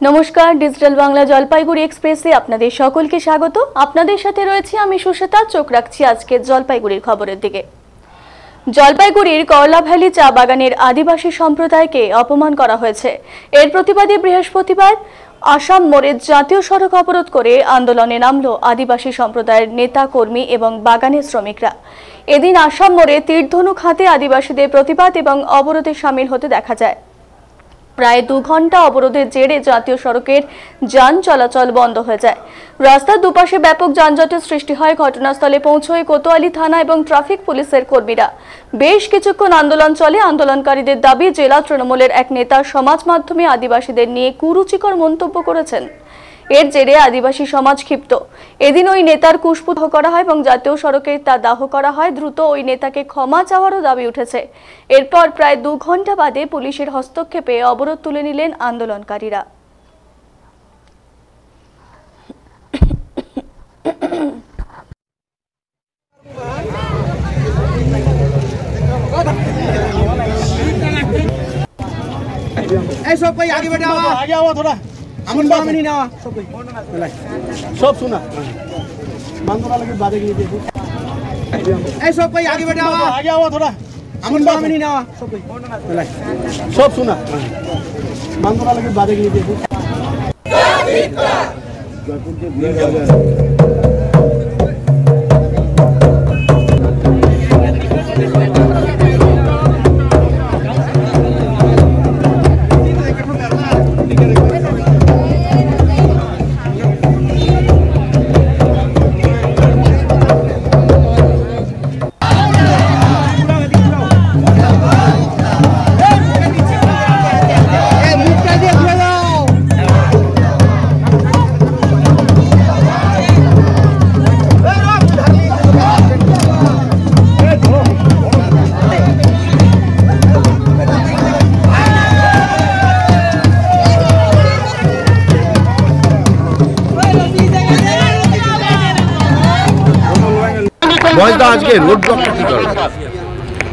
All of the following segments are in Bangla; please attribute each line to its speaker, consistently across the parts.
Speaker 1: নমস্কার, ডিজিটাল বাংলা জলপাইগুড়ি এক্সপ্রেসে আপনাদের সকলকে স্বাগত। আপনাদের সাথে রয়েছে আমি সুশ্বেতা। চোখ রাখছি আজকের জলপাইগুড়ির খবরের দিকে। জলপাইগুড়ির করলা ভ্যালি চা বাগানের আদিবাসী সম্প্রদায়কে অপমান করা হয়েছে। এর প্রতিবাদে বৃহস্পতিবার আসাম মোড়ে জাতীয় সড়ক অবরোধ করে আন্দোলনে নামল আদিবাসী সম্প্রদায়ের নেতা কর্মী এবং বাগানের শ্রমিকরা। এদিন আসাম মোড়ে তীরধনুক হাতে আদিবাসীদের প্রতিবাদ এবং অবরোধে সামিল হতে দেখা যায়। প্রায় 2 ঘন্টা অবরোধের জেরে জাতীয় সড়কের যান চলাচল বন্ধ হয়ে যায়। রাস্তার দুপাশে ব্যাপক যানজটের সৃষ্টি হয়। ঘটনাস্থলে পৌঁছয় কোতোয়ালি থানা এবং ট্রাফিক পুলিশের কর্মীরা। বেশ কিছুক্ষণ আন্দোলন চলে। আন্দোলনকারীদের দাবি, জেলা তৃণমূলের এক নেতা সমাজ মাধ্যমে আদিবাসীদের নিয়ে কুরুচিকর মন্তব্য করেছেন। এর জেরে আদিবাসী সমাজ ক্ষিপ্ত। এদিন ওই নেতার কুশপুত করা হয় এবং জাতীয় সড়কে তা দাহ করা হয়। দ্রুত ওই নেতাকে ক্ষমা চাওয়ারও দাবি উঠেছে। এরপর প্রায় 2 ঘন্টা বাদে পুলিশের হস্তক্ষেপে অবরোধ তুলে নিলেন আন্দোলনকারীরা।
Speaker 2: सब कोई आगे बैठा हुआ, आगे आओ थोड़ा। अमन बाबा में नहीं ना सब सुना मांगो वाला की बातें की देखो। ऐ सब कोई आगे बैठा हुआ, आगे आओ थोड़ा। अमन बाबा में नहीं ना सब सुना मांगो वाला की बातें की देखो।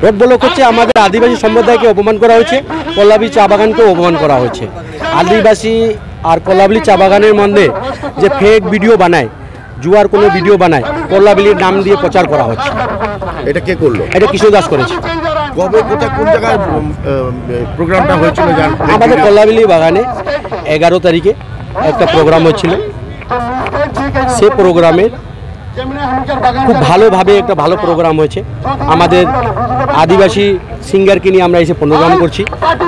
Speaker 2: রোড ব্লক হচ্ছে আমাদের আদিবাসী সম্প্রদায়কে অপমান করা হয়েছে, কল্লাবলি চা বাগানকেও অপমান করা হয়েছে। আদিবাসী আর কল্লাবলি চা বাগানের মধ্যে যে ফেক ভিডিও বানায়, জুয়ার কোনো ভিডিও বানায়, কল্লাবলির নাম দিয়ে প্রচার করা হচ্ছে।
Speaker 3: এটা কে করলো?
Speaker 2: এটা কিশোর দাস করেছে।
Speaker 3: কবে কোথায় কোন জায়গায় প্রোগ্রামটা হয়েছিল?
Speaker 2: আমাদের কল্লাবলি বাগানে 11 তারিখে একটা প্রোগ্রাম হচ্ছিল। সে প্রোগ্রামে খুব ভালোভাবে একটা ভালো প্রোগ্রাম হয়েছে। আমাদের আদিবাসী সিঙ্গারকে নিয়ে আমরা এসে প্রোগ্রাম করছি।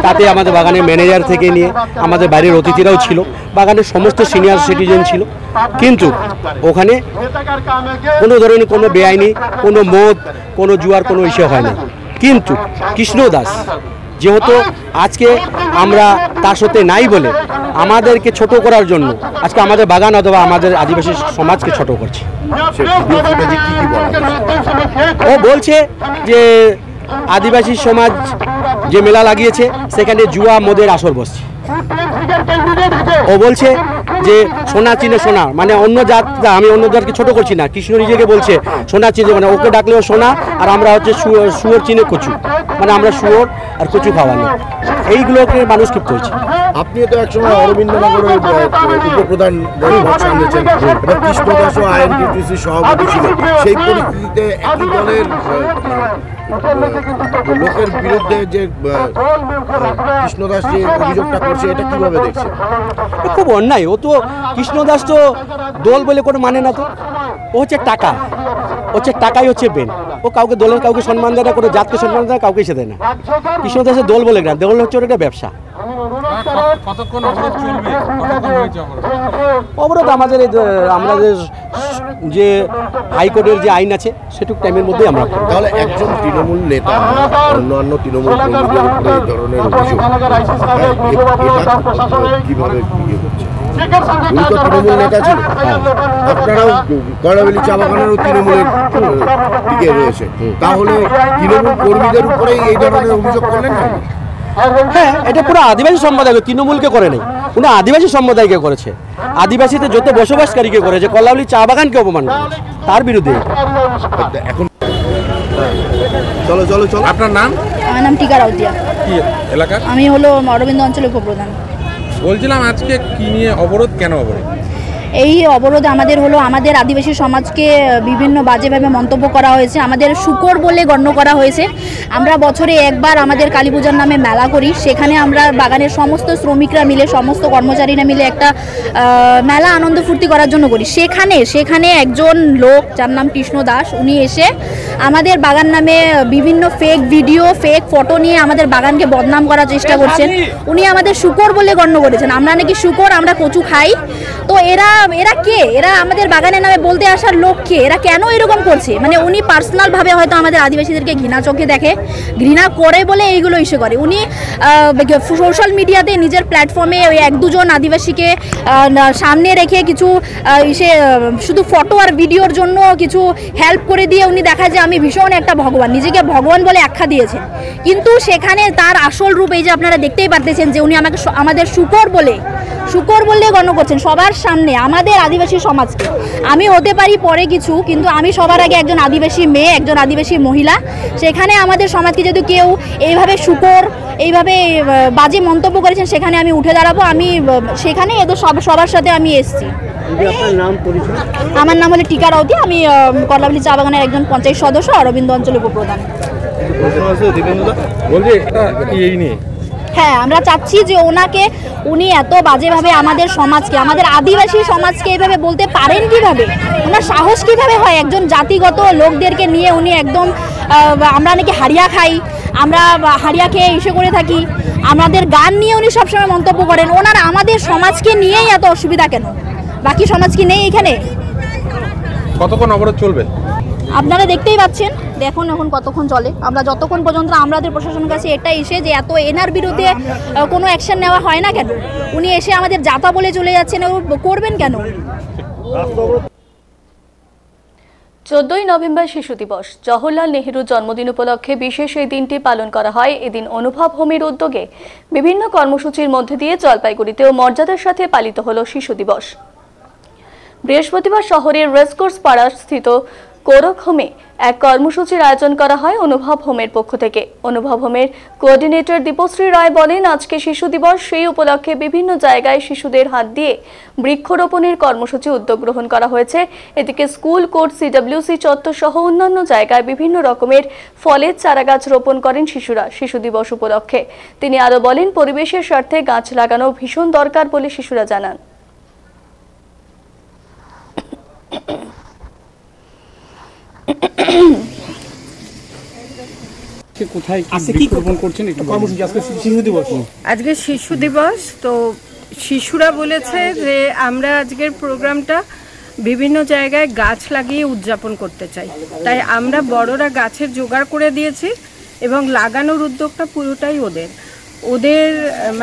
Speaker 2: তাতে আমাদের বাগানের ম্যানেজার থেকে নিয়ে আমাদের বাইরের অতিথিরাও ছিল, বাগানের সমস্ত সিনিয়র সিটিজেন ছিল। কিন্তু ওখানে কোনো ধরনের কোনো বেআইনি, কোনো মদ, কোনো জুয়ার কোনো ইস্যু হয় না। কিন্তু কৃষ্ণ দাস যেহেতু আজকে আমরা তার সাথে নাই বলে আমাদেরকে ছোট করার জন্য আজকে আমাদের বাগান অথবা আমাদের আদিবাসী সমাজকে ছোট করছে। ও বলছে যে আদিবাসী সমাজ যে মেলা লাগিয়েছে সেখানে জুয়া মদের আসর বসছে। ও বলছে যে সোনা চিনে সোনা, মানে অন্য জাত, আমি অন্য জাতকে ছোট করছি না, কৃষ্ণ নিজেকে বলছে সোনা চিনে, মানে ওকে ডাকলেও সোনা আর আমরা হচ্ছে শুয়োর চিনে কচু, মানে আমরা শুয়োর আর কচু খাওয়ানো। এইগুলোকে মানুষ ক্ষিপ্ত হয়েছে।
Speaker 3: আপনিও তো একসময় অরবিন্দনগরের উপপ্রধান সামলেছেন, এবার কৃষ্ণ দাসও আইএনটিটিসির সভাপতি ছিল। সেই পরিস্থিতিতে একই দলের লোকের বিরুদ্ধে যে কৃষ্ণ দাস যে অভিযোগটা করছে, এটা কিভাবে দেখছে?
Speaker 2: খুব অন্যায়। ও তো কৃষ্ণ দাস তো দল বলে কোনো মানে না। তো ও হচ্ছে টাকা, হচ্ছে টাকাই হচ্ছে বেন। ও কাউকে দলের কাউকে সম্মান দেয় না, কোনো জাতকে সম্মান দেয় না, কাউকে এসে দেয় না। কৃষ্ণ দাসের দল বলে না, দল হচ্ছে ওটা ব্যবসা। অবরোধ আমাদের যে হাইকোর্টের যে আইন আছে সেটুকু টাইমের মধ্যে আমরা।
Speaker 3: তাহলে একজন তৃণমূল নেতা অন্যান্য তৃণমূল কর্মীদের উপরে এই ধরনের অভিযোগ, এটা কিভাবে ইয়ে করছে? উনি তো তৃণমূল নেতা ছিল, আপনারাও কল্লাবলি চা বাগানেরও তৃণমূলের দিকে রয়েছে, তাহলে তৃণমূল কর্মীদের উপরেই এই ধরনের অভিযোগ করলেন না?
Speaker 2: হ্যাঁ, এটা পুরো আদিবাসী সম্প্রদায়, তৃণমূলকে করে নেই, উনি আদিবাসী সম্প্রদায়কে করেছে। আদিবাসীতে যত বসবাসকারীকে করেছে, কল্লাবলি চা বাগানকে অপমান করেছে, তার বিরুদ্ধে।
Speaker 3: এখন চলো চলো চলো। আপনার নাম?
Speaker 4: আমার নাম টিকা রাউতিয়া।
Speaker 3: কি এলাকা?
Speaker 4: আমি হলো অরবিন্দ অঞ্চলের উপপ্রধান। বলছিলাম আজকে কি নিয়ে অবরোধ, কেন অবরোধ?
Speaker 5: এই অবরোধ আমাদের হলো, আমাদের আদিবাসী সমাজকে বিভিন্ন বাজেভাবে মন্তব্য করা হয়েছে, আমাদের শুকর বলে গণ্য করা হয়েছে। আমরা বছরে একবার আমাদের কালী পূজার নামে মেলা করি, সেখানে আমরা বাগানের সমস্ত শ্রমিকরা মিলে, সমস্ত কর্মচারীরা মিলে একটা মেলা আনন্দ ফুর্তি করার জন্য করি। সেখানে একজন লোক যার নাম কৃষ্ণ দাস, উনি এসে আমাদের বাগান নামে বিভিন্ন ফেক ভিডিও, ফেক ফটো নিয়ে আমাদের বাগানকে বদনাম করার চেষ্টা করছেন। উনি আমাদের শুকর বলে গণ্য করেছেন, আমরা নাকি শুকর, আমরা কচু খাই। তো এরা কে? এরা আমাদের বাগানের নামে বলতে আসার লোক কে? এরা কেন এরকম করছে? মানে উনি পার্সোনালভাবে হয়তো আমাদের আদিবাসীদেরকে ঘৃণা চোখে দেখে, ঘৃণা করে বলে এইগুলো ইস্যু করে। উনি সোশ্যাল মিডিয়াতে নিজের প্ল্যাটফর্মে ওই 1-2 আদিবাসীকে সামনে রেখে কিছু শুধু ফটো আর ভিডিওর জন্য কিছু হেল্প করে দিয়ে উনি দেখা যায় আমি ভীষণ একটা ভগবান, নিজেকে ভগবান বলে আখ্যা দিয়েছেন। কিন্তু সেখানে তার আসল রূপ এই যে আপনারা দেখতেই পারতেছেন যে উনি আমাদের শুকর বললে গণ্য করছেন সবার সামনে, আমাদের আদিবাসী সমাজকে। আমি হতে পারি পরে কিছু, কিন্তু আমি সবার আগে একজন আদিবাসী মেয়ে, একজন আদিবাসী মহিলা। সেখানে আমাদের সমাজকে যদি কেউ এইভাবে শুকর, এইভাবে বাজে মন্তব্য করেছেন, সেখানে আমি উঠে দাঁড়াবো। আমি সেখানে এদের সবার সাথে আমি এসেছি। আমার নাম হলো টিকা রাউতি, আমি কর্লাভ্যালি চা বাগানের একজন পঞ্চায়েত সদস্য, অরবিন্দ অঞ্চলের উপপ্রধান। হ্যাঁ, আমরা চাচ্ছি যে উনি এত বাজেভাবে আমাদের সমাজকে, আমাদের আদিবাসী সমাজকে এইভাবে বলতে পারেন কিভাবে? ওনার সাহস কিভাবে হয়? একজন জাতিগত লোকদেরকে নিয়ে উনি একদম আমরা নাকি হারিয়া খাই, আমরা হারিয়া খেয়ে ইসে করে থাকি, আমাদের গান নিয়ে উনি সবসময় মন্তব্য করেন। ওনার আমাদের সমাজকে নিয়েই এত অসুবিধা কেন? বাকি সমাজ কি নেই এখানে?
Speaker 4: কতক্ষণ অবরোধ চলবে?
Speaker 5: আপনারা দেখতেই পাচ্ছেন, দেখুন এখন কতক্ষণ চলে। আমরা যতক্ষণ পর্যন্ত আমাদের প্রশাসনের কাছে এটা এসে যে এত এনার বিরুদ্ধে কোনো অ্যাকশন নেওয়া হয় না কেন? উনি এসে আমাদের জাতা বলে চলে যাচ্ছেন, করবেন কেন?
Speaker 1: 14ই নভেম্বর শিশু দিবস। জওহরলাল নেহরুর জন্মদিন উপলক্ষে বিশেষ এই দিনটি পালন করা হয়। এদিন অনুভব হোমের উদ্যোগে বিভিন্ন কর্মসূচির মধ্যে দিয়ে জলপাইগুড়িতেও মর্যাদার সাথে পালিত হলো শিশু দিবস। বৃহস্পতিবার শহরের রেসকোর্স পাড়া স্থিত কোরক হোমে এক কর্মসূচির আয়োজন করা হয় অনুভব হোমের পক্ষ থেকে। অনুভব হোমের কোঅর্ডিনেটর দীপশ্রী রায় বলেন, আজকে শিশু দিবস, সেই উপলক্ষে বিভিন্ন জায়গায় শিশুদের হাত দিয়ে বৃক্ষরোপণের কর্মসূচি উদ্যোগ গ্রহণ করা হয়েছে। এদিকে স্কুল, কোর্ট, সিডব্লিউসি চত্বর সহ অন্যান্য জায়গায় বিভিন্ন রকমের ফলের চারাগাছ রোপণ করেন শিশুরা শিশু দিবস উপলক্ষে। তিনি আরও বলেন, পরিবেশের স্বার্থে গাছ লাগানো ভীষণ দরকার বলে শিশুরা জানান।
Speaker 6: আজকে শিশু দিবস, তো শিশুরা বলেছে যে আমরা আজকের প্রোগ্রামটা বিভিন্ন জায়গায় গাছ লাগিয়ে উদযাপন করতে চাই, তাই আমরা বড়রা গাছের জোগাড় করে দিয়েছি এবং লাগানোর উদ্যোগটা পুরোটাই ওদের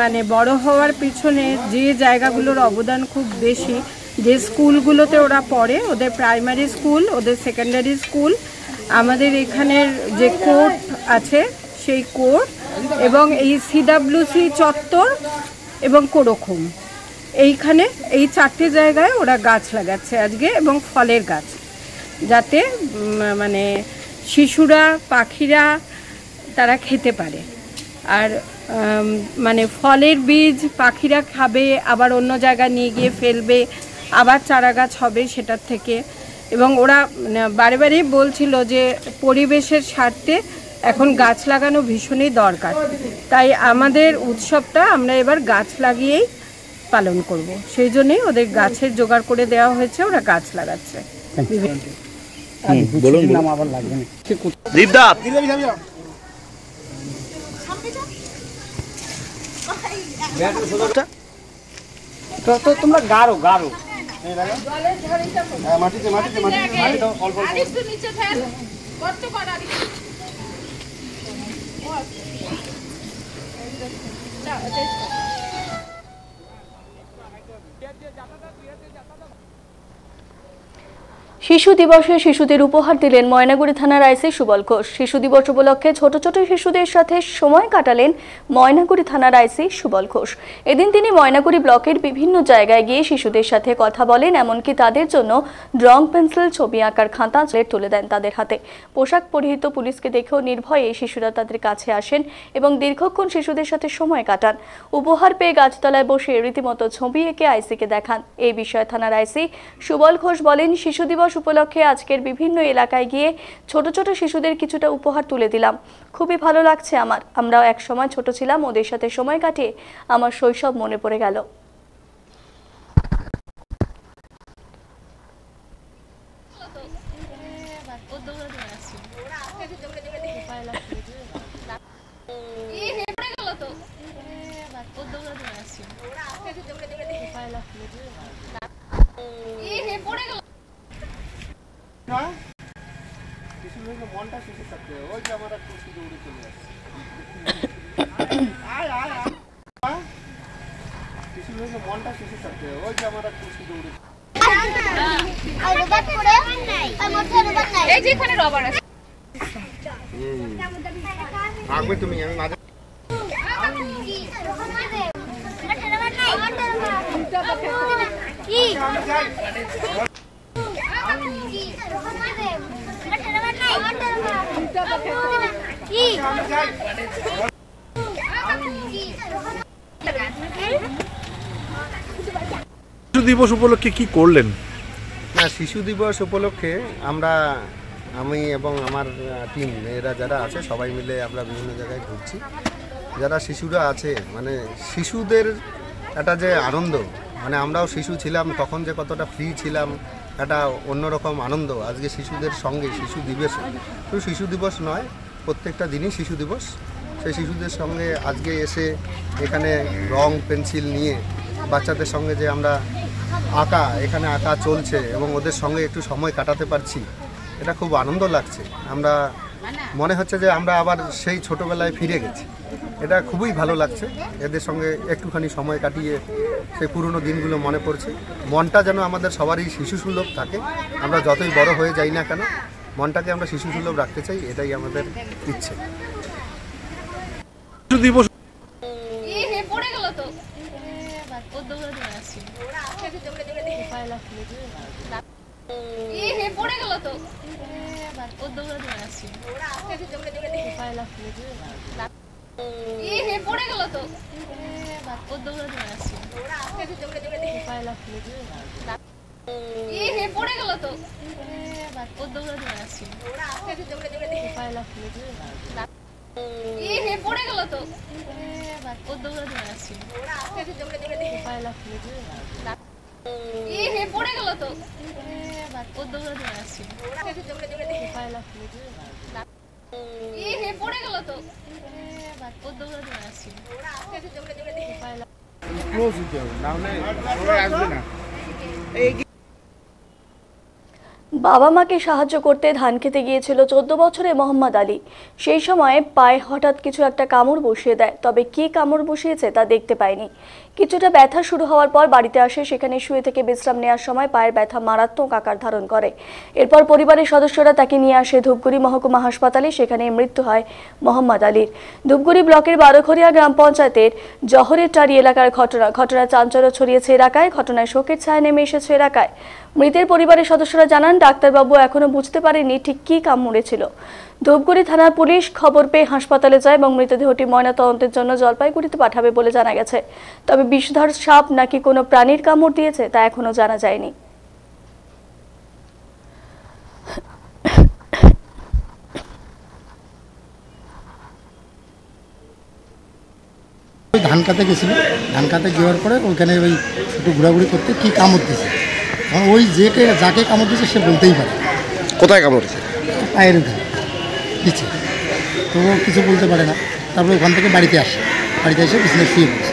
Speaker 6: মানে বড় হওয়ার পিছনে যে জায়গাগুলোর অবদান খুব বেশি, যে স্কুলগুলোতে ওরা পড়ে, ওদের প্রাইমারি স্কুল, ওদের সেকেন্ডারি স্কুল, আমাদের এখানের যে কোর্ট আছে সেই কোর্ট এবং এই সিডব্লিউসি চত্বর এবং কোরকহুম, এইখানে এই 4টে জায়গায় ওরা গাছ লাগাচ্ছে আজকে, এবং ফলের গাছ, যাতে মানে শিশুরা, পাখিরা তারা খেতে পারে। আর মানে ফলের বীজ পাখিরা খাবে, আবার অন্য জায়গায় নিয়ে গিয়ে ফেলবে, আবার চারা গাছ হবে সেটার থেকে। এবং ওরা বারে বারে বলছিল যে পরিবেশের স্বার্থে এখন গাছ লাগানো ভীষণই দরকার, তাই আমাদের উৎসবটা আমরা এবার গাছ লাগিয়েই পালন করব। সেই জন্যই ওদের গাছের জোগাড় করে দেওয়া হয়েছে, ওরা গাছ লাগাচ্ছে।
Speaker 7: তো তোমরা গাড়ো
Speaker 1: শিশু দিবসে শিশুদের উপহার দিলেন ময়নাগুড়ি থানার আইসি সুবল ঘোষ। শিশু দিবস উপলক্ষে ছোট ছোট শিশুদের সাথে সময় কাটালেন ময়নাগুড়ি থানার আইসি সুবল ঘোষ। এদিন তিনি ময়নাগুড়ি ব্লকের বিভিন্ন জায়গায় গিয়ে শিশুদের সাথে কথা বলেন, এমনকি তাদের জন্য রং পেন্সিল, ছবি আঁকার খাতা তুলে দেন তাদের হাতে। পোশাক পরিহিত পুলিশকে দেখেও নির্ভয়ে শিশুরা তাদের কাছে আসেন এবং দীর্ঘক্ষণ শিশুদের সাথে সময় কাটান। উপহার পেয়ে গাছতলায় বসে রীতিমতো ছবি এঁকে আইসিকে দেখান। এই বিষয়ে থানার আইসি সুবল ঘোষ বলেন, শিশু দিবস উপলক্ষে আজকের বিভিন্ন এলাকায় গিয়ে ছোট ছোট শিশুদের কিছুটা উপহার তুলে দিলাম। খুবই ভালো লাগছে আমার। আমরাও এক সময় ছোট ছিলাম, ওদের সাথে সময় কাটিয়ে আমার শৈশব মনে পড়ে গেল।
Speaker 3: মনটা শিশু থাকতে ওই যে আমার খুশি দৌড়ে চলে আসছে মনটা শিশু থাকতে ওই যে আমার খুশি দৌড়ে থাকবে। তুমি আমি মাঝে
Speaker 4: শিশু দিবস উপলক্ষে কি করলেন?
Speaker 8: না, শিশু দিবস উপলক্ষে আমি এবং আমার টিম এরা যারা আছে সবাই মিলে আমরা বিভিন্ন জায়গায় ঘুরছি। যারা শিশুরা আছে মানে শিশুদের একটা যে আনন্দ, মানে আমরাও শিশু ছিলাম তখন যে কতটা ফ্রি ছিলাম, একটা অন্যরকম আনন্দ আজকে শিশুদের সঙ্গে শিশু দিবসে। শুধু শিশু দিবস নয়, প্রত্যেকটা দিনই শিশু দিবস। সেই শিশুদের সঙ্গে আজকে এসে এখানে রং পেন্সিল নিয়ে বাচ্চাদের সঙ্গে যে আমরা এখানে আঁকা চলছে এবং ওদের সঙ্গে একটু সময় কাটাতে পারছি, এটা খুব আনন্দ লাগছে। আমরা মনে হচ্ছে যে আমরা আবার সেই ছোটোবেলায় ফিরে গেছি। এটা খুবই ভালো লাগছে, এদের সঙ্গে একটুখানি সময় কাটিয়ে সেই পুরনো দিনগুলো মনে পড়ছে। মনটা যেন আমাদের সবারই শিশুসুলভ থাকে, আমরা যতই বড় হয়ে যাই না কেন মনটাকে আমরা শিশুসুলভ রাখতে চাই, এটাই আমাদের ইচ্ছে।
Speaker 4: শিশু দিবস
Speaker 1: বাবা মাকে সাহায্য করতে ধান খেতে গিয়েছিল 14 বছরের মোহাম্মদ আলী। সেই সময় পায়ে হঠাৎ কিছু একটা কামড় বসিয়ে দেয়, তবে কি কামড় বসিয়েছে তা দেখতে পায়নি। কিছুটা ব্যথা শুরু হওয়ার পর বাড়িতে আসে, সেখানে শুয়ে থেকে বিশ্রাম নেওয়ার সময় পায়ের ব্যথা মারাত্মক আকার ধারণ করে। এরপর পরিবারের সদস্যরা তাকে নিয়ে আসে ধূপগুড়ি মহকুমা হাসপাতালে, সেখানে মৃত্যু হয় মোহাম্মদ আলীর। ধূপগুড়ি ব্লকের বারোখরিয়া গ্রাম পঞ্চায়েতের জহরের টারি এলাকার ঘটনা চাঞ্চল্য ছড়িয়েছে এলাকায়। ঘটনায় শোকের ছায়া নেমে এসেছে এলাকায়। মৃতের পরিবারের সদস্যরা জানান, ডাক্তারবাবু এখনো বুঝতে পারেনি ঠিক কি কামড়েছিল। ধূপগুড়ি থানার পুলিশ খবর পেয়ে হাসপাতালে যায় এবং মৃতদেহটি ময়নাতদন্তের জন্য জলপাইগুড়িতে পাঠাবে বলে জানা গেছে। তবে বিষধর সাপ নাকি কোনো প্রাণীর কামড় দিয়েছে তা এখনো জানা যায়নি।
Speaker 9: ধান কাতে গেছিল, ধান কাতে যাওয়ার পরে ওইখানে ওই একটু ঘোরাঘুরি করতে কি কামড় দিয়েছে, ওই যাকে কামড় দিয়েছে সে বলতেই পারে।
Speaker 3: কোথায় কামড়েছে?
Speaker 9: পায়ের ওখানে নিচে, তো ও কিছু বলতে পারে না। তারপরে ওখান থেকে বাড়িতে এসে বিছানায় শুয়ে পড়ছে।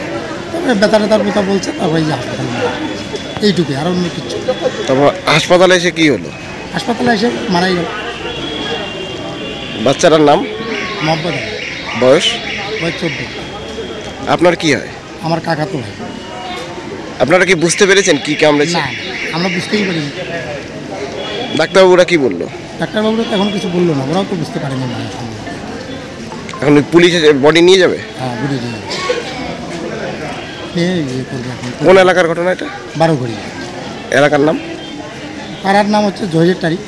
Speaker 9: তারপরে ব্যথার কথা বলছে, তারপরে এই যে হাসপাতালে এইটুকুই, আর অন্য কিছু।
Speaker 3: তারপর হাসপাতালে এসে কি হলো?
Speaker 9: হাসপাতালে এসে মারাই গেল।
Speaker 3: বাচ্চাটার নাম?
Speaker 9: মোহাম্মদ আলী।
Speaker 3: বয়স?
Speaker 9: 14।
Speaker 3: আপনার কি হয়?
Speaker 9: আমার কাকাতো ভাই।
Speaker 3: আপনারা কি বুঝতে পেরেছেন কি কামড়েছে?
Speaker 9: না, আমরা বুঝতেই পারিনি।
Speaker 3: ডাক্তারবাবুরা কি বললো?
Speaker 9: ডাক্তারবাবুরা তো এখন কিছু বললো না, ওরাও তো বুঝতে পারেনি।
Speaker 3: এখন পুলিশ বডি নিয়ে যাবে?
Speaker 9: হ্যাঁ, বুঝে যাবে।
Speaker 3: কোন এলাকার ঘটনা এটা?
Speaker 9: 12 ঘড়ি।
Speaker 3: এলাকার নাম?
Speaker 9: পাড়ার নাম হচ্ছে জহের টারি।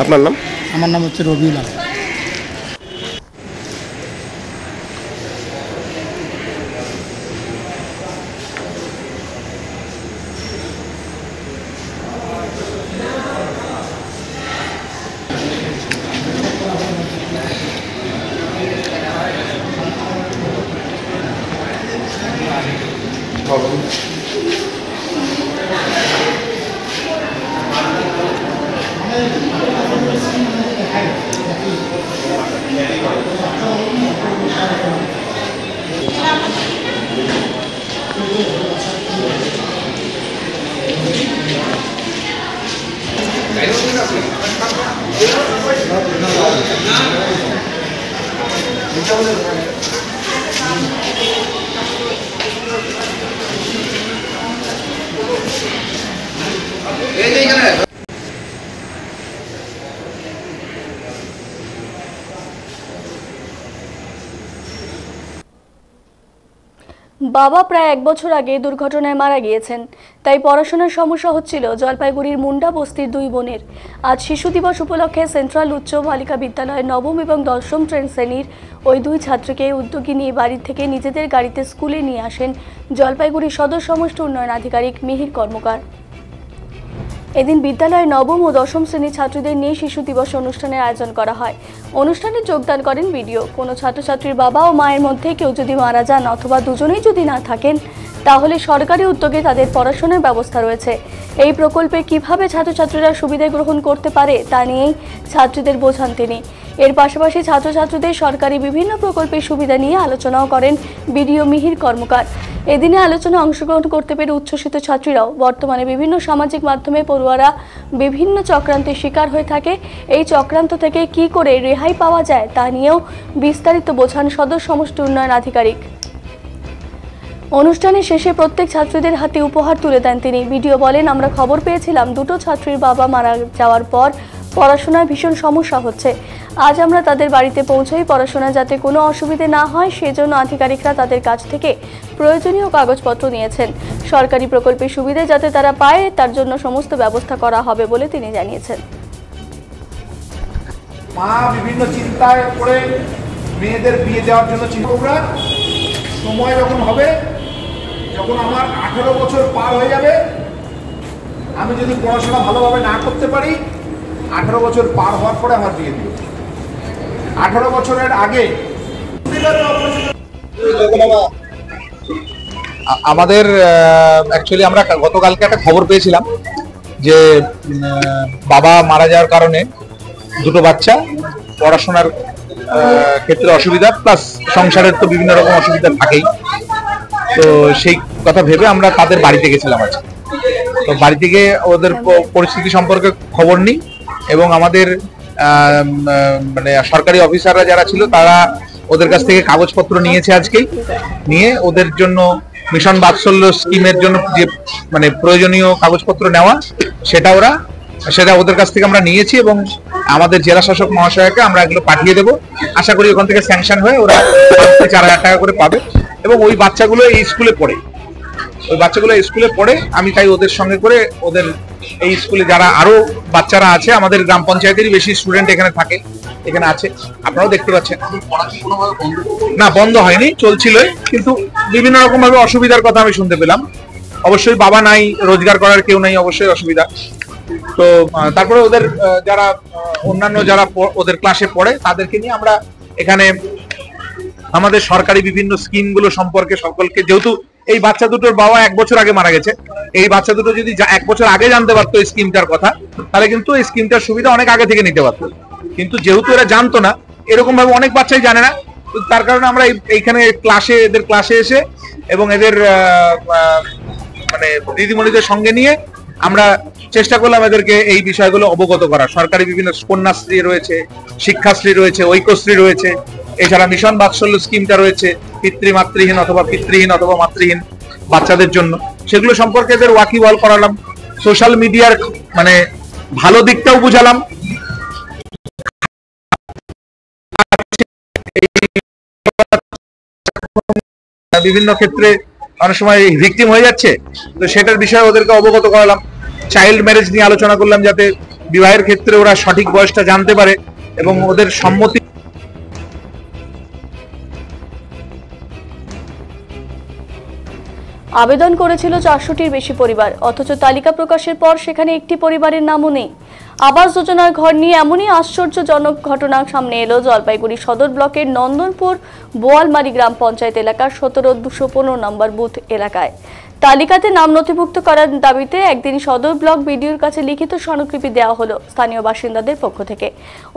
Speaker 3: আপনার নাম?
Speaker 9: আমার নাম হচ্ছে রবিউল আলম।
Speaker 1: বাবা প্রায় 1 বছর আগে দুর্ঘটনায় মারা গিয়েছেন, তাই পড়াশোনার সমস্যা হচ্ছিল জলপাইগুড়ির মুন্ডা বস্তির 2 বোনের। আজ শিশু দিবস উপলক্ষে সেন্ট্রাল উচ্চ বালিকা বিদ্যালয়ের 9ম এবং 10ম শ্রেণীর ওই 2 ছাত্রীকে উদ্যোগী নিয়ে বাড়ি থেকে নিজেদের গাড়িতে স্কুলে নিয়ে আসেন জলপাইগুড়ি সদর সমষ্টি উন্নয়ন আধিকারিক মিহির কর্মকার। এদিন বিদ্যালয়ের 9ম ও 10ম শ্রেণীর ছাত্রীদের নিয়ে শিশু দিবস অনুষ্ঠানের আয়োজন করা হয়। অনুষ্ঠানে যোগদান করেন ভিডিও। কোনো ছাত্রছাত্রীর বাবা ও মায়ের মধ্যে কেউ যদি মারা যান অথবা দুজনেই যদি না থাকেন, তাহলে সরকারি উদ্যোগে তাদের পড়াশোনার ব্যবস্থা রয়েছে। এই প্রকল্পে কিভাবে ছাত্রছাত্রীরা সুবিধা গ্রহণ করতে পারে তা নিয়েই ছাত্রীদের বোঝান তিনি। এর পাশাপাশি ছাত্রছাত্রীদের সরকারি বিভিন্ন প্রকল্পের সুবিধা নিয়ে আলোচনাও করেন বিডিও মিহির কর্মকার। এদিনে আলোচনায় অংশগ্রহণ করতে পেরে উচ্ছ্বসিত ছাত্রীরাও বর্তমানে বিভিন্ন সামাজিক মাধ্যমে পড়ুয়ারা বিভিন্ন চক্রান্তের শিকার হয়ে থাকে। এই চক্রান্ত থেকে কি করে রেহাই পাওয়া যায় তা নিয়েও বিস্তারিত বোঝান সদর সমষ্টি উন্নয়ন আধিকারিক। অনুষ্ঠানের শেষে প্রত্যেক ছাত্রীদের হাতে উপহার তুলে দেন তিনি। ভিডিও বলেন, আমরা খবর পেয়েছিলাম 2টো ছাত্রীর বাবা মারা যাওয়ার পর পড়াশোনায় ভীষণ সমস্যা হচ্ছে। আজ আমরা তাদের বাড়িতে পৌঁছাই পড়াশোনা যাতে কোনো অসুবিধে না হয় সেজন্য আধিকারিকরা তাদের কাছ থেকে প্রয়োজনীয় কাগজপত্র নিয়েছেন। সরকারি প্রকল্পের সুবিধা যাতে তারা পায় তার জন্য সমস্ত ব্যবস্থা করা হবে বলে তিনি জানিয়েছেন।
Speaker 10: মা বিভিন্ন চিন্তায় পড়ে মেয়েদের বিয়ে দেওয়ার জন্য চিন্তা, সময় যখন হবে, যখন আমার 18 বছর পার হয়ে যাবে, আমি যদি পড়াশোনা ভালোভাবে না করতে পারি, 18 বছর পার হওয়ার পরে আমার বিয়ে দিও। 18 বছরের আগে
Speaker 11: আমাদের অ্যাকচুয়ালি আমরা গতকালকে একটা খবর পেয়েছিলাম যে বাবা মারা যাওয়ার কারণে 2টো বাচ্চা পড়াশোনার ক্ষেত্রে অসুবিধা, প্লাস সংসারের তো বিভিন্ন রকম অসুবিধা থাকেই। তো সেই কথা ভেবে আমরা তাদের বাড়িতে গেছিলাম আজকে। তো বাড়ি থেকে ওদের পরিস্থিতি সম্পর্কে খবর নিই এবং আমাদের মানে সরকারি অফিসাররা যারা ছিল তারা ওদের কাছ থেকে কাগজপত্র নিয়েছে আজকেই, নিয়ে ওদের জন্য মিশন বাৎসল্য স্কিমের জন্য যে মানে প্রয়োজনীয় কাগজপত্র নেওয়া সেটা ওদের কাছ থেকে আমরা নিয়েছি এবং আমাদের জেলা শাসক মহাশয়কে আমরা এগুলো পাঠিয়ে দেবো। আশা করি ওখান থেকে স্যাংশন হয়ে ওরা 4,000 টাকা করে পাবে এবং ওই বাচ্চাগুলো এই স্কুলে পড়ে। আমি তাই ওদের সঙ্গে করে ওদের এই স্কুলে যারা আরো বাচ্চারা আছে, আমাদের গ্রাম পঞ্চায়েতেরই বেশি স্টুডেন্ট এখানে আছে, আপনারাও দেখতে পাচ্ছেন। না, বন্ধ হয়নি, চলছিলই, কিন্তু বিভিন্ন রকম ভাবে অসুবিধার কথা আমি শুনতে পেলাম। অবশ্যই বাবা নাই, রোজগার করার কেউ নাই, অবশ্যই অসুবিধা। তো তারপরে ওদের যারা অন্যান্য যারা ওদের ক্লাসে পড়ে তাদেরকে নিয়ে আমরা এখানে আমাদের সরকারি বিভিন্ন স্কিমগুলো সম্পর্কে সকলকে, যেহেতু এই বাচ্চা দুটোর বাবা 1 বছর আগে মারা গেছে, এই বাচ্চা দুটো যদি 1 বছর আগে জানতে পারতো এই স্কিমটার কথা, তাহলে কিন্তু এই স্কিমটার সুবিধা অনেক আগে থেকে নিতে পারতো। কিন্তু যেহেতু এরা জানতো না, এরকম ভাবে অনেক বাচ্চাই জানে না, তার কারণে আমরা এইখানে এদের ক্লাসে এসে এবং এদের মানে দিদিমণিদের সঙ্গে নিয়ে আমরা চেষ্টা করলাম এদেরকে এই বিষয়গুলো অবগত করা। সরকারি বিভিন্ন কন্যাশ্রী রয়েছে, শিক্ষাশ্রী রয়েছে, ঐক্যশ্রী রয়েছে, এছাড়া মিশন বাৎসল্য স্কিমটা রয়েছে পিতৃহীন অথবা মাতৃহীন বাচ্চাদের জন্য, সেগুলো সম্পর্কে এদের ওয়াকিবহাল করালাম। সোশ্যাল মিডিয়ার মানে ভালো দিকটাও বুঝালাম, বিভিন্ন ক্ষেত্রে অনেক সময় ভিকটিম হয়ে যাচ্ছে, তো সেটার বিষয়ে ওদেরকে অবগত করালাম। চাইল্ড ম্যারেজ নিয়ে আলোচনা করলাম, যাতে বিবাহের ক্ষেত্রে ওরা সঠিক বয়সটা জানতে পারে এবং ওদের সম্মতি।
Speaker 1: আবেদন করেছিল 400টির বেশি পরিবার, অথচ তালিকা প্রকাশের পর সেখানে একটি পরিবারের নামও নেই। আবাস যোজনার ঘর নিয়ে এমনই আশ্চর্যজনক ঘটনা সামনে এলো জলপাইগুড়ি সদর ব্লকের নন্দনপুর বোয়ালমারি গ্রাম পঞ্চায়েত এলাকার 17-215 নম্বর বুথ এলাকায়। তালিকাতে নাম নথিভুক্ত করার দাবিতে একদিন সদর ব্লক বিডিওর কাছে লিখিত স্মারকলিপি দেওয়া হলো স্থানীয় বাসিন্দাদের পক্ষ থেকে।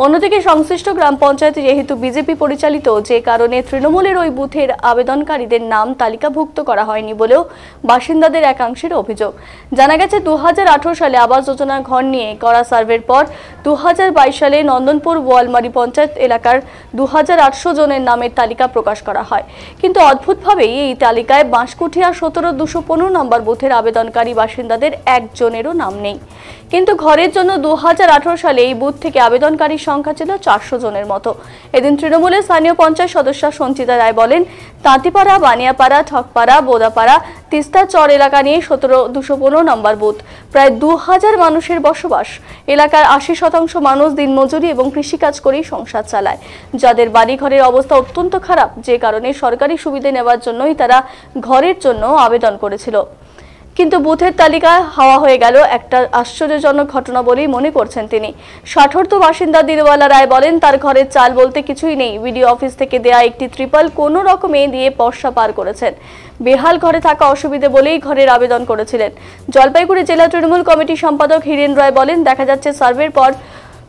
Speaker 1: অন্যদিকে সংশ্লিষ্ট গ্রাম পঞ্চায়েত যেহেতু বিজেপি পরিচালিত, যে কারণে তৃণমূলের ওই বুথের আবেদনকারীদের নাম তালিকাভুক্ত করা হয়নি বলেও বাসিন্দাদের একাংশের অভিযোগ। জানা গেছে 2018 সালে আবাস যোজনার ঘর নিয়ে করা সার্ভের পর 2022 সালে নন্দনপুর বোয়ালমারি পঞ্চায়েত এলাকার 2800 জনের নামের তালিকা প্রকাশ করা হয়, কিন্তু অদ্ভুতভাবেই এই তালিকায় বাঁশকুঠিয়া 17-215 নম্বর বুথের আবেদনকারী বাসিন্দাদের একজনেরও নাম নেই। কিন্তু ঘরের জন্য 2018 সালে এই বুথ থেকে আবেদনকারীর সংখ্যা ছিল 400 জনের মতো। এদিন তৃণমূলের স্থানীয় পঞ্চায়েত সদস্য সঞ্চিতা রায় বলেন, তাঁতিপাড়া, বানিয়াপাড়া, ঠকপাড়া, বোদাপাড়া, তিস্তা চর এলাকা নিয়ে 17-215 নম্বর বুথ, প্রায় 2000 মানুষের বসবাস। এলাকার 80% মানুষ দিনমজুরি এবং কৃষিকাজ করেই সংসার চালায়, যাদের বাড়িঘরের অবস্থা অত্যন্ত খারাপ, যে কারণে সরকারি সুবিধা নেওয়ার জন্যই তারা ঘরের জন্য আবেদন করেছিল। কিন্তু বুথের তালিকা হাওয়া হয়ে গেল একটা আশ্চর্যজনক ঘটনা বলেই মনে করছেন তিনি। ষাঠর্ত বাসিন্দা দিলওয়ালা রায় বলেন, তার ঘরের চাল বলতে কিছুই নেই। বিডিও অফিস থেকে দেয়া একটি ত্রিপল কোনো রকমে দিয়ে বর্ষা পার করেছেন। বেহাল ঘরে থাকা অসুবিধে বলেই ঘরের আবেদন করেছিলেন। জলপাইগুড়ি জেলা তৃণমূল কমিটির সম্পাদক হিরেন রায় বলেন, দেখা যাচ্ছে সার্ভের পর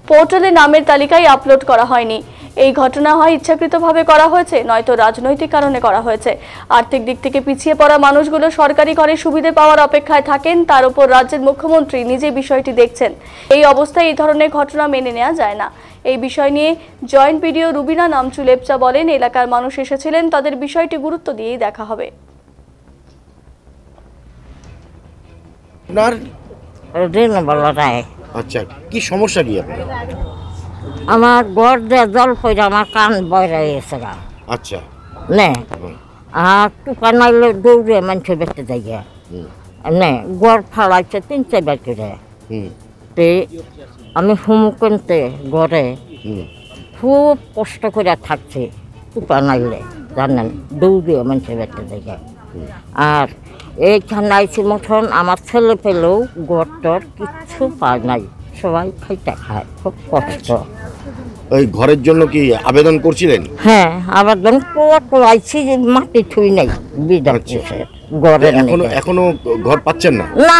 Speaker 1: পোর্টালে নামের তালিকায় আপলোড করা হয়নি। এই ঘটনা হয় ইচ্ছাকৃতভাবে করা হয়েছে, নয়তো রাজনৈতিক কারণে করা হয়েছে। আর্থিক দিক থেকে পিছিয়ে পড়া মানুষগুলো সরকারি ঘরে সুবিধা পাওয়ার অপেক্ষায় থাকেন, তার উপর রাজ্যের মুখ্যমন্ত্রী নিজে বিষয়টি দেখছেন। এই অবস্থায় এই ধরনের ঘটনা মেনে নেওয়া যায় না। এই বিষয় নিয়ে জয়েন্ট বিডিও রুবিনা নামচু লেপচা বলেন, এলাকার মানুষ এসেছিলেন, তাদের বিষয়টি গুরুত্ব দিয়েই দেখা হবে।
Speaker 3: আচ্ছা, কি সমস্যা কি আপনার?
Speaker 12: আমার ঘর দিয়ে জল পড়ে আমার কান বয়রা গেছে।
Speaker 3: আচ্ছা,
Speaker 12: নে আর টুকা নাইলে দৌড়ে মানুষ বেঁচে যাই নে ঘর ফালাইছে 3-4 করে। আমি হুমকনতে ঘরে খুব কষ্ট করে থাকছি, টুকা নাইলে জানেন দৌড়ে মানুষ বেঁচে যাই। আর এইখানে আইসি মতন আমার ছেলে পেলেও ঘরটার কিচ্ছু পায় নাই, সবাই খাইতে খায়, খুব কষ্ট।
Speaker 3: ওই ঘরের জন্য কি আবেদন করছিলেন?
Speaker 12: হ্যাঁ, আবেদন করাইছি, মাটি ছুঁই নাই বিধান ঘরে।
Speaker 3: এখনো ঘর পাচ্ছেন না?
Speaker 12: না,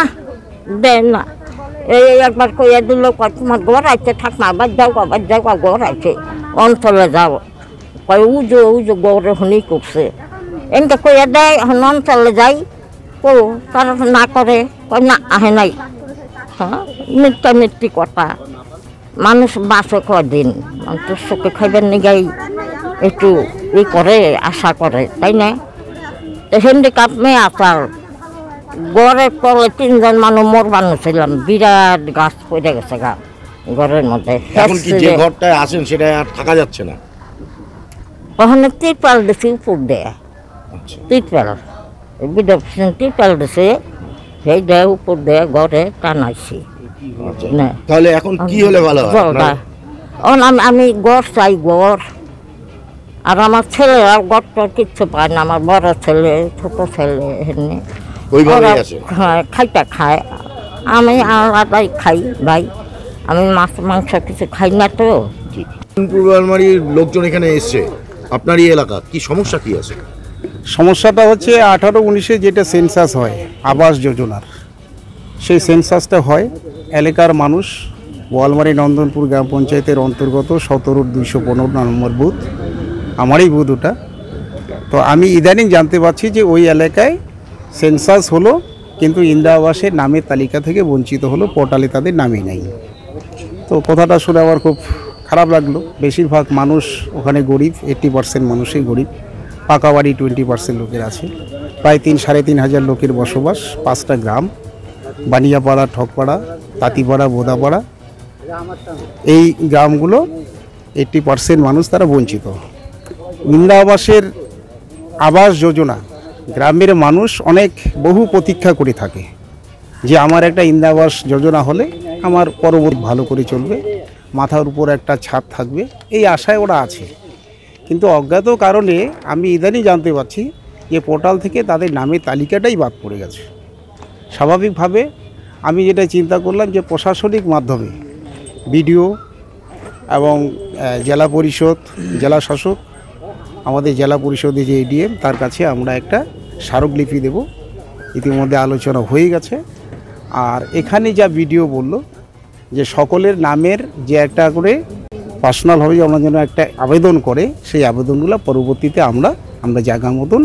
Speaker 12: দেন না। এই একবার কইয়া দিল, তোমার ঘর আছে, থাক না, আবার যাও, ঘর আছে, অঞ্চলে যাও। কয় উজো গৌরে শুনি করছে, এনকে কইয়া দেয়, এখন অঞ্চলে যাই, ও তারা না করে, কয় না আহে নাই। হ্যাঁ, মিথ্যা কথা। মানুষ বাঁচে কদিন, মানুষ চোখে খাইবার নিগাই একটু ই করে, আশা করে, তাই না? হ্যান্ডিক্যাপ মেয়ে আসার ঘরের তলে 3 জন মানুষ মরবানো ছিলাম, বিরাট গাছ পড়ে গেছে গা ঘরের মধ্যে।
Speaker 3: এখন কি যে ঘরটায় আছেন সেটা আর থাকা যাচ্ছে না?
Speaker 12: ওখানে ত্রিপাল দিছি উপর দেয়, ত্রিপাল ত্রিপাল দিছে, সেই দেয় উপর দেয় ঘরে টানাইছি।
Speaker 3: তাহলে এখন কি হলে ভালো হয়?
Speaker 12: আমি ঘর চাই, ঘর। আর আমার ছেলে আর ঘরটা কিচ্ছু পায় না, আমার বড় ছেলে, ছোট ছেলে, খাইটা খায়, আমি আলাদাই খাই ভাই, আমি মাছ মাংস কিছু খাই না। তো
Speaker 3: বোয়ালমারির লোকজন এখানে এসছে, আপনার এই এলাকা কি সমস্যা কি আছে?
Speaker 13: সমস্যাটা হচ্ছে 18-19-এ যেটা সেন্সাস হয় আবাস যোজনার, সেই সেন্সাসটা হয় এলাকার মানুষ বোয়ালমারি নন্দনপুর গ্রাম পঞ্চায়েতের অন্তর্গত 17-215 নম্বর বুথ, আমারই বুথ ওটা। তো আমি ইদানিং জানতে পারছি যে ওই এলাকায় সেন্সাস হলো, কিন্তু ইন্দিরা আবাসের নামের তালিকা থেকে বঞ্চিত হলো, পোর্টালে তাদের নামই নাই। তো কথাটা শুনে আমার খুব খারাপ লাগলো। বেশিরভাগ মানুষ ওখানে গরিব, 80% মানুষই গরিব, পাকা বাড়ি 20% লোকের আছে, প্রায় 3-3.5 হাজার লোকের বসবাস, 5টা গ্রাম। বানিয়াপাড়া, ঠকপাড়া, তাঁতিপাড়া, বোদাপাড়া, এই গ্রামগুলো 80% মানুষ তারা বঞ্চিত। ইন্দিরা আবাসের আবাস যোজনা গ্রামের মানুষ অনেক বহু প্রতীক্ষা করে থাকে যে আমার একটা ইন্দিরা আবাস যোজনা হলে আমার পরবর্তী ভালো করে চলবে, মাথার উপর একটা ছাদ থাকবে, এই আশায় ওরা আছে। কিন্তু অজ্ঞাত কারণে আমি ইদানিং জানতে পারছি যে পোর্টাল থেকে তাদের নামের তালিকাটাই বাদ পড়ে গেছে। স্বাভাবিকভাবে আমি যেটা চিন্তা করলাম যে প্রশাসনিক মাধ্যমে বিডিও এবং জেলা পরিষদ, জেলা শাসক, আমাদের জেলা পরিষদে যে এডিএম, তার কাছে আমরা একটা স্মারকলিপি দেব। ইতিমধ্যে আলোচনা হয়ে গেছে। আর এখানে যা ভিডিও বলল যে সকলের নামের যে একটা করে পার্সোনালভাবে আমরা যেন একটা আবেদন করে, সেই আবেদনগুলো পরবর্তীতে আমরা জায়গা মতন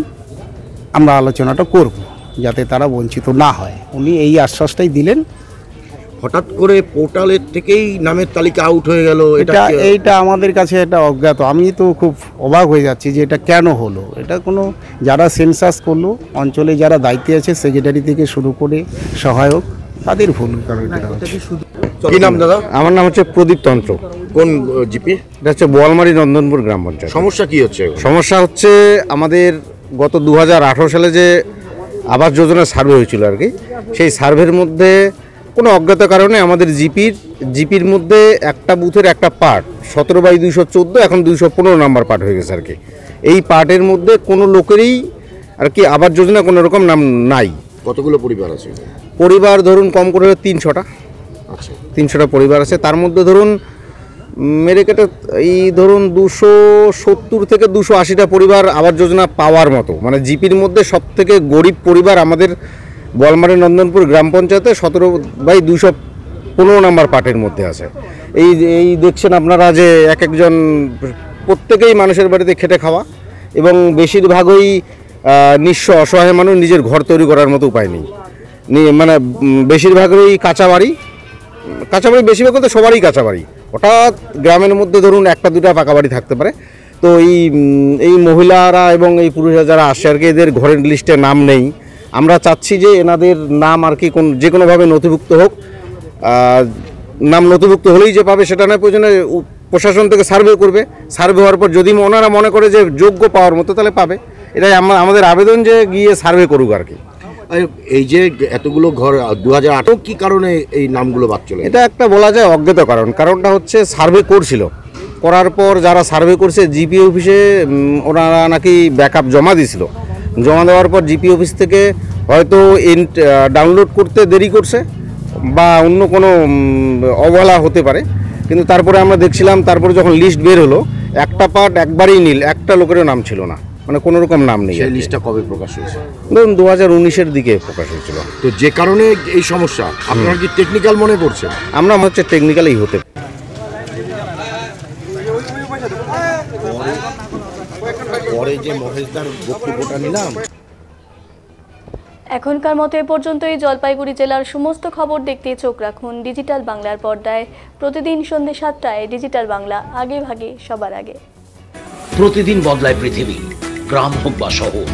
Speaker 13: আমরা আলোচনাটা করব যাতে তারা বঞ্চিত না হয়। উনি এই আশ্বাসটাই দিলেন।
Speaker 3: হঠাৎ করে পোর্টালের থেকেই নামের তালিকা আউট হয়ে গেল,
Speaker 13: এইটা আমাদের কাছে একটা অজ্ঞাত। আমি তো খুব অবাক হয়ে যাচ্ছি যে এটা কেন হলো। এটা কোনো যারা সেন্সাস করলো, অঞ্চলে যারা দায়িত্বে আছে, সেক্রেটারি থেকে শুরু করে সহায়ক, তাদের ভুল কারণ।
Speaker 3: কি নাম দাদা?
Speaker 14: আমার নাম হচ্ছে প্রদীপ তন্ত্র।
Speaker 3: কোন জিপি?
Speaker 14: এটা হচ্ছে বোয়ালমারি নন্দনপুর গ্রাম পঞ্চায়েত।
Speaker 3: সমস্যা কি হচ্ছে?
Speaker 14: সমস্যা হচ্ছে আমাদের গত 2018 সালে যে আবাস যোজনা সার্ভে হয়েছিল আর কি, সেই সার্ভের মধ্যে কোনো অজ্ঞাত কারণে আমাদের জিপির মধ্যে একটা বুথের একটা পার্ট 17/214 এখন 215 নম্বর পার্ট হয়ে গেছে আর কি। এই পার্টের মধ্যে কোনো লোকেরই আর কি আবাস যোজনা কোনো রকম নাম নাই।
Speaker 3: কতগুলো পরিবার আছে?
Speaker 14: পরিবার ধরুন কম করে 300টা।
Speaker 3: আচ্ছা,
Speaker 14: 300টা পরিবার আছে। তার মধ্যে ধরুন মেরে কেটে এই ধরুন 270 থেকে 280টা পরিবার আবাস যোজনা পাওয়ার মতো, মানে জিপির মধ্যে সব থেকে গরিব পরিবার আমাদের বোয়ালমারি নন্দনপুর গ্রাম পঞ্চায়েতে 17/215 নম্বর পার্টের মধ্যে আছে। এই দেখছেন আপনারা যে একজন প্রত্যেকেই মানুষের বাড়িতে খেটে খাওয়া, এবং বেশিরভাগই নিঃস্ব অসহায় মানুষ, নিজের ঘর তৈরি করার মতো উপায় নেই। মানে বেশিরভাগই কাঁচা বাড়ি, বেশিরভাগ তো সবারই কাঁচা বাড়ি। হঠাৎ গ্রামের মধ্যে ধরুন একটা দুটা পাকা বাড়ি থাকতে পারে। তো এই মহিলারা এবং এই পুরুষরা যারা আসে আর কি, এদের ঘরের লিস্টে নাম নেই। আমরা চাচ্ছি যে এনাদের নাম আর কি যে কোনোভাবে নথিভুক্ত হোক। নাম নথিভুক্ত হলেই যে পাবে সেটা নয়, প্রয়োজনে প্রশাসন থেকে সার্ভে করবে। সার্ভে হওয়ার পর যদি ওনারা মনে করে যে যোগ্য পাওয়ার মতো, তাহলে পাবে। এটাই আমাদের আবেদন, যে গিয়ে সার্ভে করুক আর কি।
Speaker 3: এই যে এতগুলো ঘর 2008 কি কারণে এই নামগুলো বাদ চলে?
Speaker 14: এটা একটা বলা যায় অজ্ঞাত কারণ। কারণটা হচ্ছে সার্ভে করার পর যারা সার্ভে করছে জিপি অফিসে ওনারা নাকি ব্যাকআপ জমা দিয়েছিল। জমা দেওয়ার পর জিপি অফিস থেকে হয়তো ডাউনলোড করতে দেরি করছে বা অন্য কোনো অবহেলা হতে পারে। কিন্তু তারপরে আমরা দেখছিলাম, তারপরে যখন লিস্ট বের হলো, একটা পার্ট একবারেই নীল, একটা লোকেরও নাম ছিল না, মানে কোনো রকম নাম নেই।
Speaker 3: সেই লিস্টটা কবে প্রকাশ হয়েছে?
Speaker 14: ধরুন 2019-এর দিকে প্রকাশ হয়েছিল।
Speaker 3: তো যে কারণে এই সমস্যা, আপনারা কি টেকনিক্যাল মনে করছেন?
Speaker 14: আমরা হচ্ছে টেকনিক্যালই হতে।
Speaker 3: পরে যে মহেশদার বক্তব্যটা নিলাম।
Speaker 1: এখনকার মতো এ পর্যন্তই। জলপাইগুড়ি জেলার সমস্ত খবর দেখতে চোখ রাখুন ডিজিটাল বাংলার পর্দায়। প্রতিদিন সন্ধ্যে 7টায় ডিজিটাল বাংলা, আগে ভাগে সবার আগে।
Speaker 15: প্রতিদিন বদলায় পৃথিবী, গ্রাম হোক বা শহর,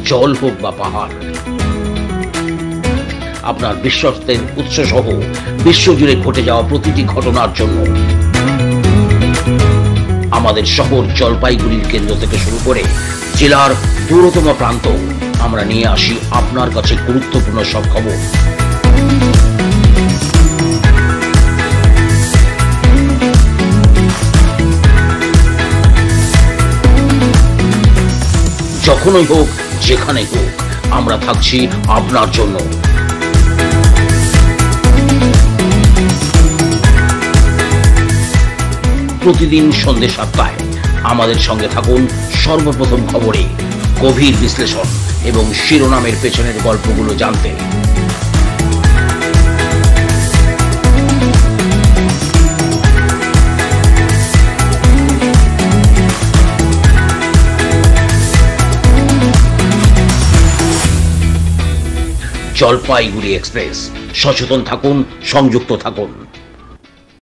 Speaker 15: জল হোক বা পাহাড়। আপনার বিশ্বস্তের উৎস সহ বিশ্বজুড়ে ঘটে যাওয়া প্রতিটি ঘটনার জন্য আমাদের শহর জলপাইগুড়ির কেন্দ্র থেকে শুরু করে জেলার দূরতম প্রান্ত, আমরা নিয়ে আসি আপনার কাছে গুরুত্বপূর্ণ সব খবর। যখনই হোক, যেখানে হোক, আমরা থাকছি আপনার জন্য। প্রতিদিন সন্ধ্যে 7টায় আমাদের সঙ্গে থাকুন সর্বপ্রথম খবরে, গভীর বিশ্লেষণ এবং শিরোনামের পেছনের গল্পগুলো জানতে। জলপাইগুড়ি এক্সপ্রেস, সচেতন থাকুন, সংযুক্ত থাকুন।